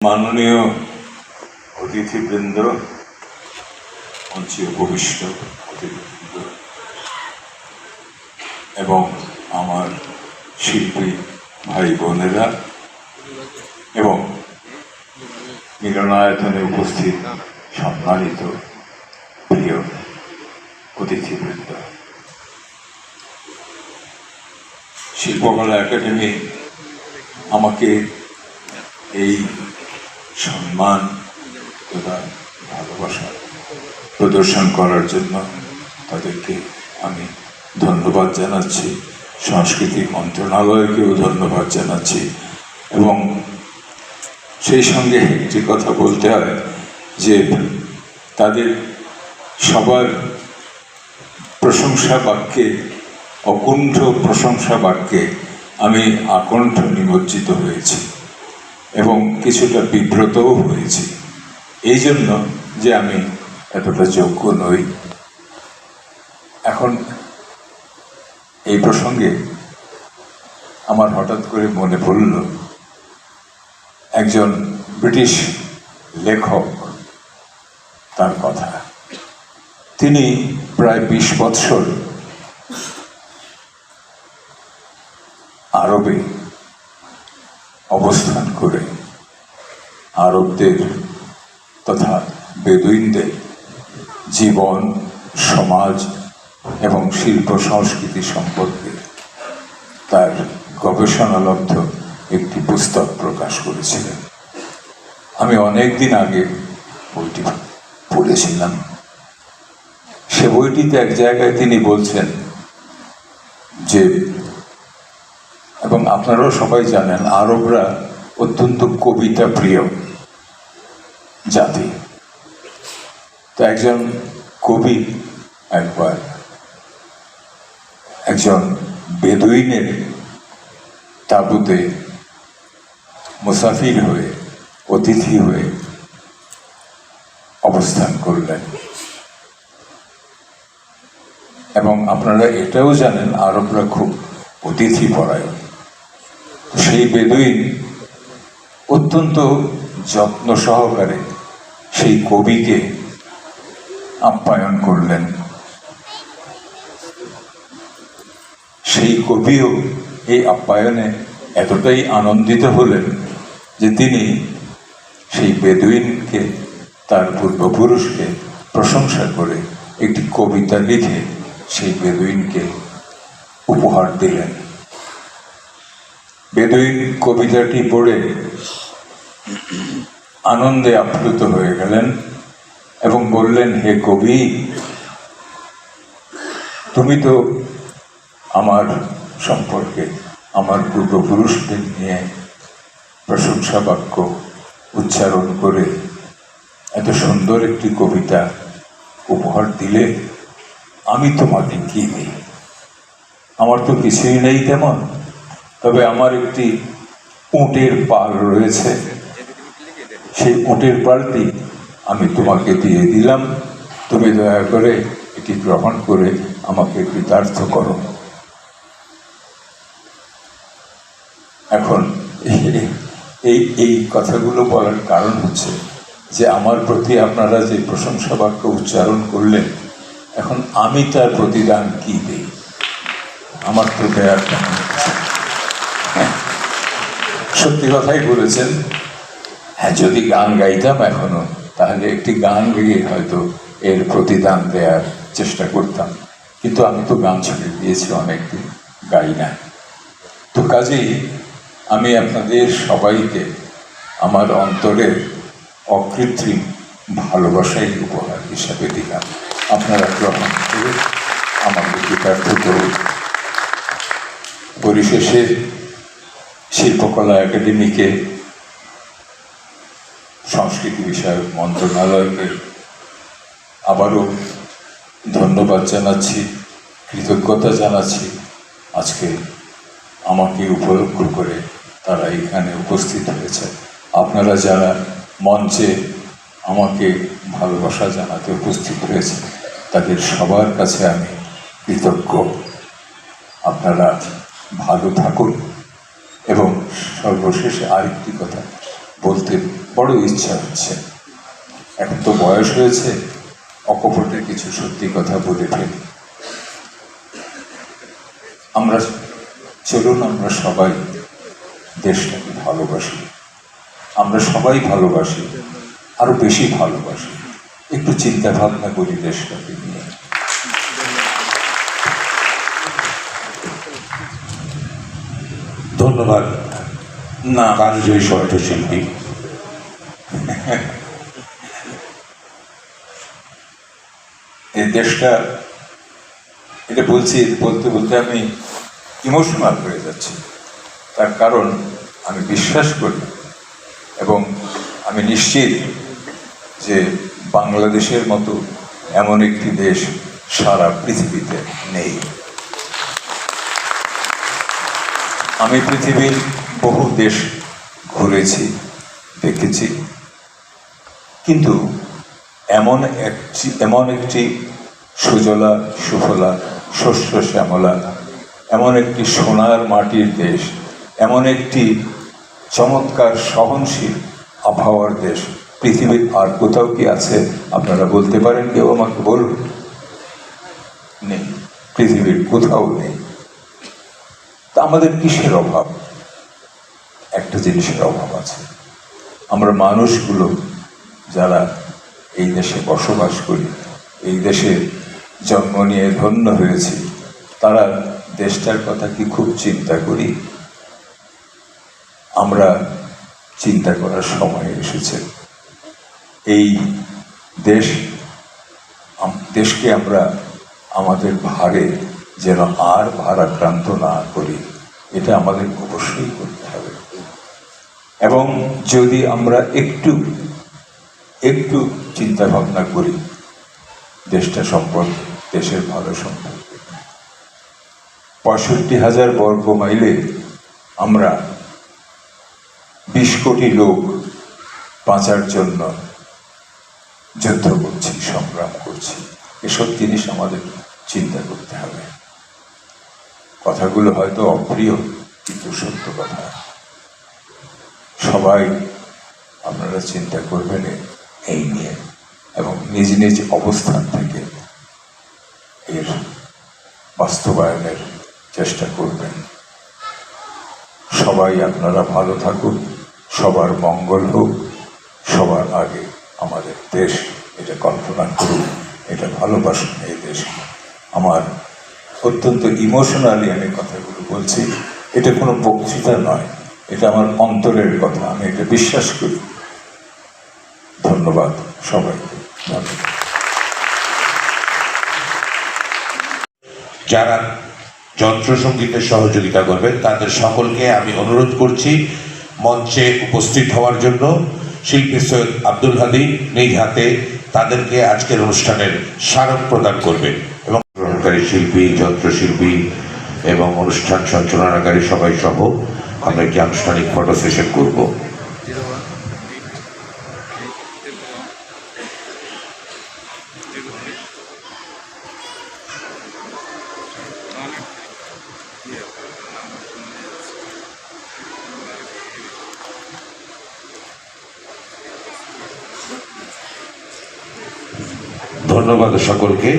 মাননীয় অতিথিবৃন্দ, মঞ্চে উপবিষ্ট অতিথিবৃন্দ এবং আমার শিল্পী ভাই বোনেরা এবং মিলনায়তনে উপস্থিত সম্মানিত প্রিয় অতিথিবৃন্দ, শিল্পকলা একাডেমি আমাকে এই সম্মান তথা ভালোবাসা প্রদর্শন করার জন্য তাদেরকে আমি ধন্যবাদ জানাচ্ছি। সংস্কৃতি মন্ত্রণালয়কেও ধন্যবাদ জানাচ্ছি এবং সেই সঙ্গে একটি কথা বলতে হয় যে তাদের সবার প্রশংসা বাক্যে, অকুণ্ঠ প্রশংসা বাক্যে আমি আকণ্ঠ নিমজ্জিত হয়েছি এবং কিছুটা বিব্রতও হয়েছি, এই জন্য যে আমি এতটা যোগ্য নই। এখন এই প্রসঙ্গে আমার হঠাৎ করে মনে পড়ল একজন ব্রিটিশ লেখক, তার কথা। তিনি প্রায় 20 বৎসর আরবে অবস্থান করে আরবদের তথা বেদুইনদের জীবন, সমাজ এবং শিল্প সংস্কৃতি সম্পর্কে তার গবেষণালব্ধ একটি পুস্তক প্রকাশ করেছিলেন। আমি অনেক দিন আগে বইটি পড়েছিলাম। সে বইটিতে এক জায়গায় তিনি বলছেন যে, এবং আপনারাও সবাই জানেন, আরবরা অত্যন্ত কবিতা প্রিয় জাতি। তো একজন কবি একবার একজন বেদুইনের তাঁবুতে মুসাফির হয়ে, অতিথি হয়ে অবস্থান করলেন এবং আপনারা এটাও জানেন আরবরা খুব অতিথি পরায়ণ। সেই বেদুইন অত্যন্ত যত্ন সহকারে সেই কবিকে আপ্যায়ন করলেন। সেই কবিও এই আপ্যায়নে এতটাই আনন্দিত হলেন যে তিনি সেই বেদুইনকে, তার পূর্বপুরুষকে প্রশংসা করে একটি কবিতা লিখে সেই বেদুইনকে উপহার দিলেন। বেদুইন কবিতাটি পড়ে আনন্দে আপ্লুত হয়ে গেলেন এবং বললেন, হে কবি, তুমি তো আমার সম্পর্কে, আমার পূর্বপুরুষদের নিয়ে প্রশংসা বাক্য উচ্চারণ করে এত সুন্দর একটি কবিতা উপহার দিলে, আমি তোমাকে কি দিই? আমার তো কিছুই নেই তেমন, তবে আমার একটি উটের পাল রয়েছে, সেই উটের পালটি আমি তোমাকে দিয়ে দিলাম, তুমি দয়া করে এটি গ্রহণ করে আমাকে কৃতার্থ করো। এখন এই কথাগুলো বলার কারণ হচ্ছে যে আমার প্রতি আপনারা যে প্রশংসা বাক্য উচ্চারণ করলেন, এখন আমি তার প্রতিদান কি দিই? আমার তো দেয়ার কেমন? সত্যি কথাই বলেছেন। হ্যাঁ, যদি গান গাইতাম এখনো, তাহলে একটি গান গেয়ে হয়তো এর প্রতিদান দেওয়ার চেষ্টা করতাম, কিন্তু আমি তো গান ছেড়ে দিয়েছি অনেকদিন, গাই না। তো কাজেই আমি আপনাদের সবাইকে আমার অন্তরের অকৃত্রিম ভালোবাসাই উপহার হিসাবে দিলাম। আপনারা গ্রহণ করে আমাকে কৃতার্থ করুন। পরিশেষে শিল্পকলা একাডেমিকে, সংস্কৃতি বিষয়ক মন্ত্রণালয়কে আবারও ধন্যবাদ জানাচ্ছি, কৃতজ্ঞতা জানাচ্ছি। আজকে আমাকে উপলক্ষ করে তারা এখানে উপস্থিত হয়েছে। আপনারা যারা মঞ্চে আমাকে ভালোবাসা জানাতে উপস্থিত হয়েছে, তাদের সবার কাছে আমি কৃতজ্ঞ। আপনারা ভালো থাকুন এবং সর্বশেষে আরেকটি কথা, বলতে বড় ইচ্ছা হচ্ছে। এখন তো বয়স হয়েছে, অকপটে কিছু সত্যি কথা বলে ফেলি। চলুন আমরা সবাই দেশটাকে ভালোবাসি, আমরা সবাই ভালোবাসি, আরো বেশি ভালোবাসি। একটু চিন্তা ভাবনা করি দেশটাকে নিয়ে। ধন্যবাদ না, কালজয়ী কণ্ঠশিল্পী। এই দেশটা, এটা বলছি, বলতে বলতে আমি ইমোশনাল হয়ে যাচ্ছি। তার কারণ আমি বিশ্বাস করি এবং আমি নিশ্চিত যে বাংলাদেশের মতো এমন একটি দেশ সারা পৃথিবীতে নেই। আমি পৃথিবীর বহু দেশ ঘুরেছি, দেখেছি, কিন্তু এমন একটি সুজলা সুফলা শস্য শ্যামলা, এমন একটি সোনার মাটির দেশ, এমন একটি চমৎকার সহনশীল আবহাওয়ার দেশ পৃথিবীর আর কোথাও কি আছে? আপনারা বলতে পারেন? কেউ আমাকে বলুন। নেই, পৃথিবীর কোথাও নেই। তা আমাদের কিসের অভাব? একটা জিনিসের অভাব আছে। আমরা মানুষগুলো যারা এই দেশে বসবাস করি, এই দেশে জন্ম নিয়ে ধন্য হয়েছি, তারা দেশটার কথা কি খুব চিন্তা করি? আমরা চিন্তা করার সময় এসেছে। এই দেশকে আমরা আমাদের ভারে যেন আর ভারাক্রান্ত না করি, এটা আমাদের অবশ্যই করতে হবে। এবং যদি আমরা একটু চিন্তা ভাবনা করি দেশটা সম্পর্কে, দেশের ভালো সম্পর্কে, 65,000 বর্গ মাইলে আমরা 20 কোটি লোক বাঁচার জন্য যুদ্ধ করছি, সংগ্রাম করছি। এসব জিনিস আমাদের চিন্তা করতে হবে। কথাগুলো হয়তো অপ্রিয়, কিন্তু সত্য কথা। সবাই আপনারা চিন্তা করবেন এই নিয়ে এবং নিজ নিজ অবস্থান থেকে এর বাস্তবায়নের চেষ্টা করবেন। সবাই আপনারা ভালো থাকুন, সবার মঙ্গল হোক, সবার আগে আমাদের দেশ, এটা কল্পনা করুন, এটা ভালোবাসুন এই দেশ। আমার অত্যন্ত ইমোশনালি আমি কথাগুলো বলছি, এটা কোনো বক্তৃতা নয়, এটা আমার অন্তরের কথা, আমি এটা বিশ্বাস করি। ধন্যবাদ সবাইকে। যারা যন্ত্রসঙ্গীতের সহযোগিতা করবেন তাদের সকলকে আমি অনুরোধ করছি মঞ্চে উপস্থিত হওয়ার জন্য। শিল্পী সৈয়দ আব্দুল হাদী নিজ হাতে তাদেরকে আজকের অনুষ্ঠানের স্মারক প্রদান করবেন এবং গ্রহণকারী শিল্পী, যন্ত্রশিল্পী এবং অনুষ্ঠান সঞ্চালনাকারী সবাই সহ আমরা একটি আনুষ্ঠানিক ফটো সেশন করব। ধন্যবাদ সকলকে।